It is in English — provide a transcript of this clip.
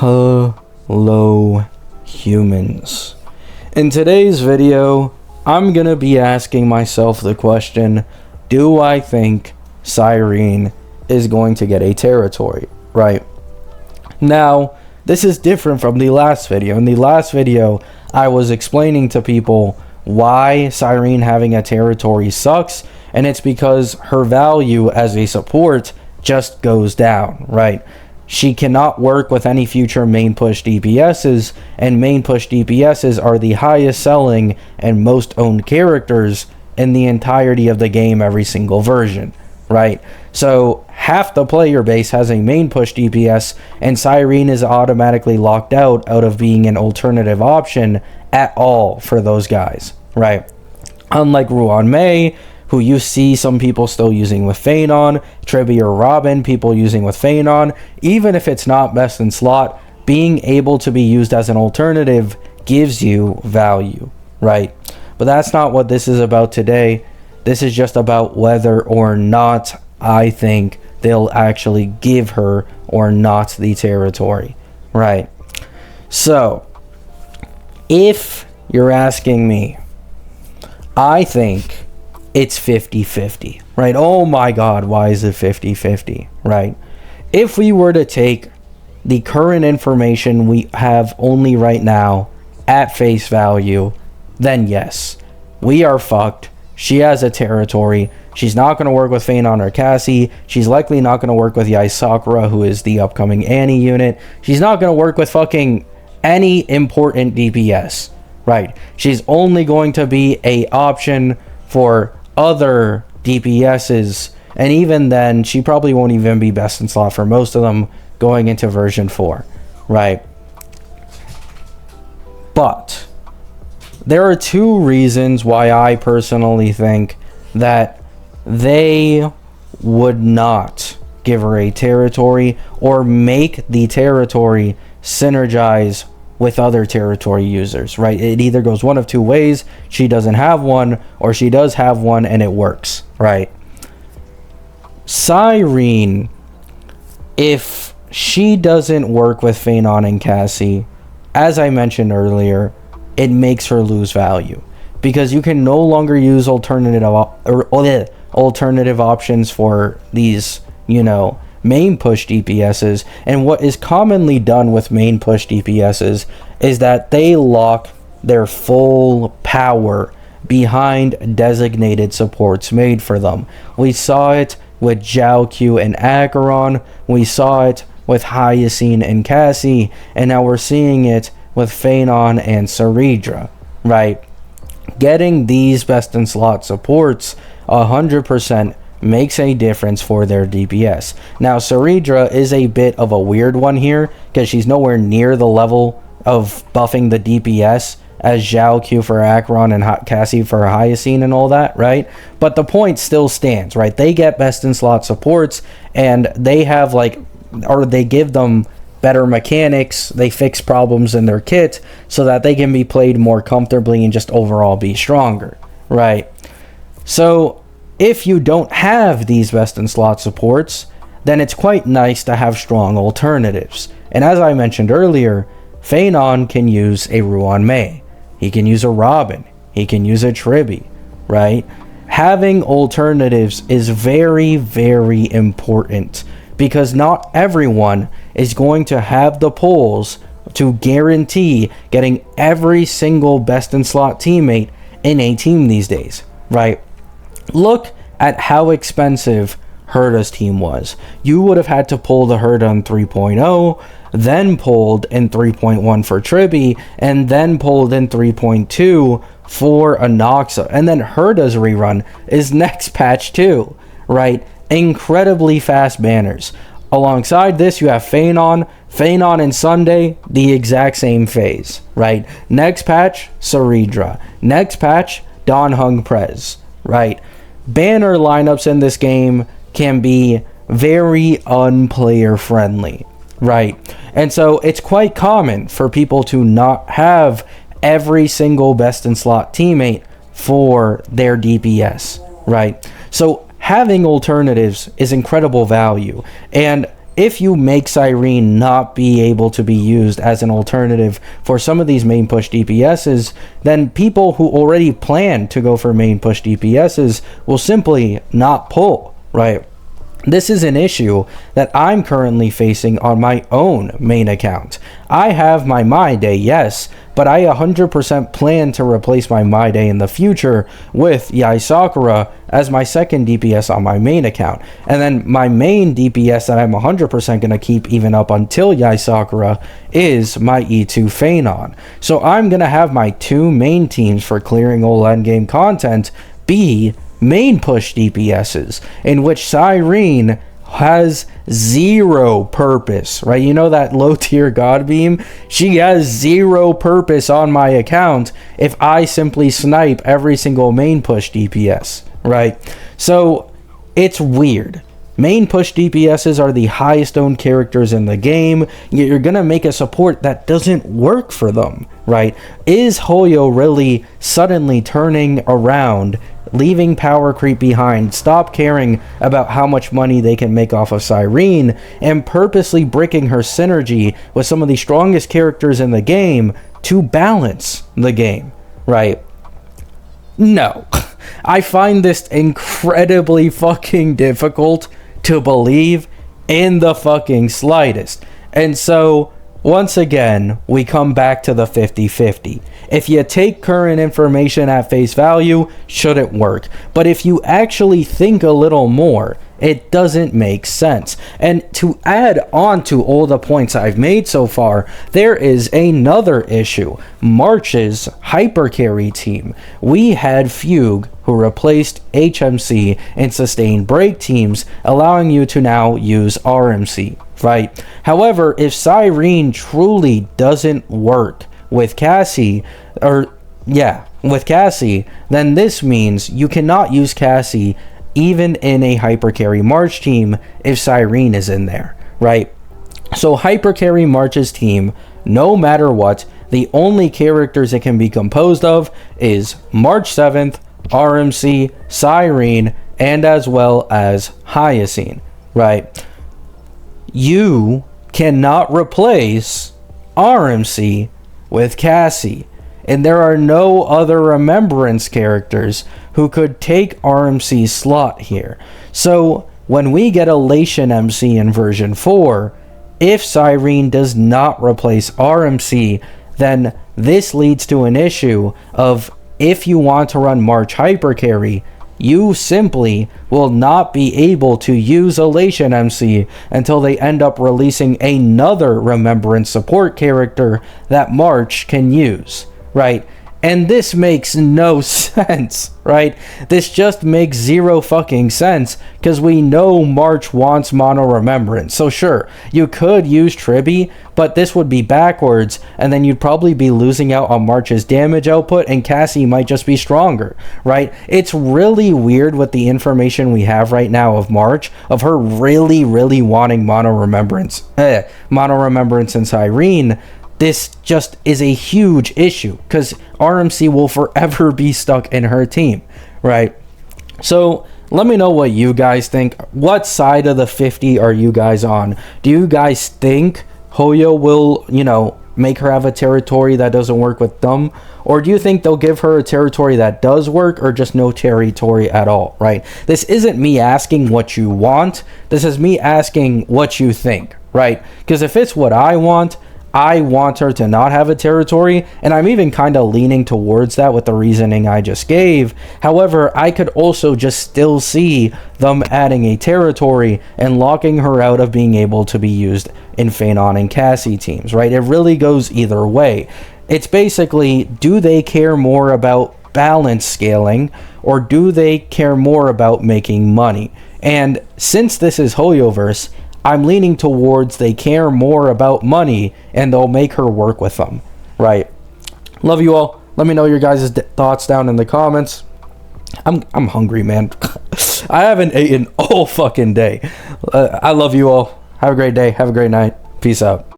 Hello, humans. In today's video, I'm gonna be asking myself the question, do I think Cyrene is going to get a territory, right? Now, this is different from the last video. In the last video, I was explaining to people why Cyrene having a territory sucks, and it's because her value as a support just goes down, right? She cannot work with any future main push DPSs, and main push DPSs are the highest selling and most owned characters in the entirety of the game every single version, right? So half the player base has a main push DPS, and Cyrene is automatically locked out of being an alternative option at all for those guys, right? Unlike Ruan Mei, who you see some people still using with Phanon, Tribi or Robin, people using with Phanon, even if it's not best in slot, being able to be used as an alternative gives you value, right? But that's not what this is about today. This is just about whether or not I think they'll actually give her or not the territory, right? So, if you're asking me, I think it's 50-50, right? Oh my god, why is it 50-50, right? If we were to take the current information we have only right now at face value, then yes, we are fucked. She has a territory. She's not going to work with Phanon or Cassie. She's likely not going to work with Yai Sakura, who is the upcoming Annie unit. She's not going to work with fucking any important DPS, right? She's only going to be a option for other DPSs, and even then she probably won't even be best in slot for most of them going into version 4, right? But there are two reasons why I personally think that they would not give her a territory or make the territory synergize with other territory users, right? It either goes one of two ways. She doesn't have one, or she does have one and it works, right? Cyrene, if she doesn't work with Phanon and Cassie, as I mentioned earlier, it makes her lose value, because you can no longer use alternative options for these, main push DPSs. And what is commonly done with main push DPSs is that they lock their full power behind designated supports made for them. We saw it with Zhao Q and Acheron, we saw it with Hyacinth and Cassie, and now we're seeing it with Phanon and Saridra, right? Getting these best in slot supports 100% makes a difference for their DPS. Now, Saridra is a bit of a weird one here, because she's nowhere near the level of buffing the DPS as Zhao Q for Acheron and Cassie for Hyacinth and all that, right? But the point still stands, right? They get best in slot supports, and they have they give them better mechanics, they fix problems in their kit so that they can be played more comfortably and just overall be stronger, right? So if you don't have these best in slot supports, then it's quite nice to have strong alternatives. And as I mentioned earlier, Phanon can use a Ruan Mei, he can use a Robin, he can use a Tribi, right? Having alternatives is very, very important, because not everyone is going to have the pulls to guarantee getting every single best in slot teammate in a team these days, right? Look at how expensive Herda's team was. You would have had to pull the Herda in 3.0, then pulled in 3.1 for Tribi, and then pulled in 3.2 for Anoxa. And then Herda's rerun is next patch too, right? Incredibly fast banners. Alongside this, you have Phanon and Sunday, the exact same phase, right? Next patch, Saridra. Next patch, Dan Hung Prez, right? Banner lineups in this game can be very unplayer friendly, right? And so it's quite common for people to not have every single best in slot teammate for their DPS, right? So having alternatives is incredible value. And if you make Cyrene not be able to be used as an alternative for some of these main push DPSs, then people who already plan to go for main push DPSs will simply not pull, right? This is an issue that I'm currently facing on my own main account. I have my My Day, yes, but I 100% plan to replace my My Day in the future with Yai Sakura as my second DPS on my main account. And then my main DPS that I'm 100% going to keep even up until Yai Sakura is my E2 Phanon. So I'm going to have my two main teams for clearing all endgame content be main push DPSs, in which Cyrene has zero purpose, right? You know that low tier God Beam? She has zero purpose on my account if I simply snipe every single main push DPS, right? So it's weird. Main push DPSs are the highest owned characters in the game, yet you're gonna make a support that doesn't work for them, right? Is Hoyo really suddenly turning around, leaving power creep behind, stop caring about how much money they can make off of Cyrene, and purposely breaking her synergy with some of the strongest characters in the game to balance the game, right? No. I find this incredibly fucking difficult to believe in the fucking slightest. And so, once again, we come back to the 50-50. If you take current information at face value, shouldn't work. But if you actually think a little more, it doesn't make sense. And to add on to all the points I've made so far, there is another issue. March's hypercarry team. We had Fugue, who replaced HMC and sustained break teams, allowing you to now use RMC, right? However, if Cyrene truly doesn't work with Cassie, then this means you cannot use Cassie even in a hypercarry March team if Cyrene is in there, right? So hypercarry March's team, no matter what, the only characters it can be composed of is March 7th, RMC, Cyrene, and as well as Hyacine, right? You cannot replace RMC with Cassie, and there are no other Remembrance characters who could take RMC's slot here. So when we get Elation MC in version 4, if Cyrene does not replace RMC, then this leads to an issue of, if you want to run March hypercarry, you simply will not be able to use Elation MC until they end up releasing another Remembrance support character that March can use, right? And this makes no sense, right? This just makes zero fucking sense, because we know March wants mono Remembrance. So sure, you could use Tribby, but this would be backwards, and then you'd probably be losing out on March's damage output, and Cassie might just be stronger, right? It's really weird with the information we have right now of March, of her really, really wanting mono Remembrance and Cyrene. This just is a huge issue, because RMC will forever be stuck in her team, right? So let me know what you guys think. What side of the 50 are you guys on? Do you guys think Hoyo will, make her have a territory that doesn't work with them? Or do you think they'll give her a territory that does work, or just no territory at all, right? This isn't me asking what you want. This is me asking what you think, right? Because if it's what I want her to not have a territory, and I'm even kind of leaning towards that with the reasoning I just gave. However, I could also just still see them adding a territory and locking her out of being able to be used in Phanon and Cassie teams, right? It really goes either way. It's basically, do they care more about balance scaling, or do they care more about making money? And since this is Hoyoverse, I'm leaning towards they care more about money, and they'll make her work with them, right? Love you all. Let me know your guys' thoughts down in the comments. I'm hungry, man. I haven't eaten all fucking day. I love you all. Have a great day. Have a great night. Peace out.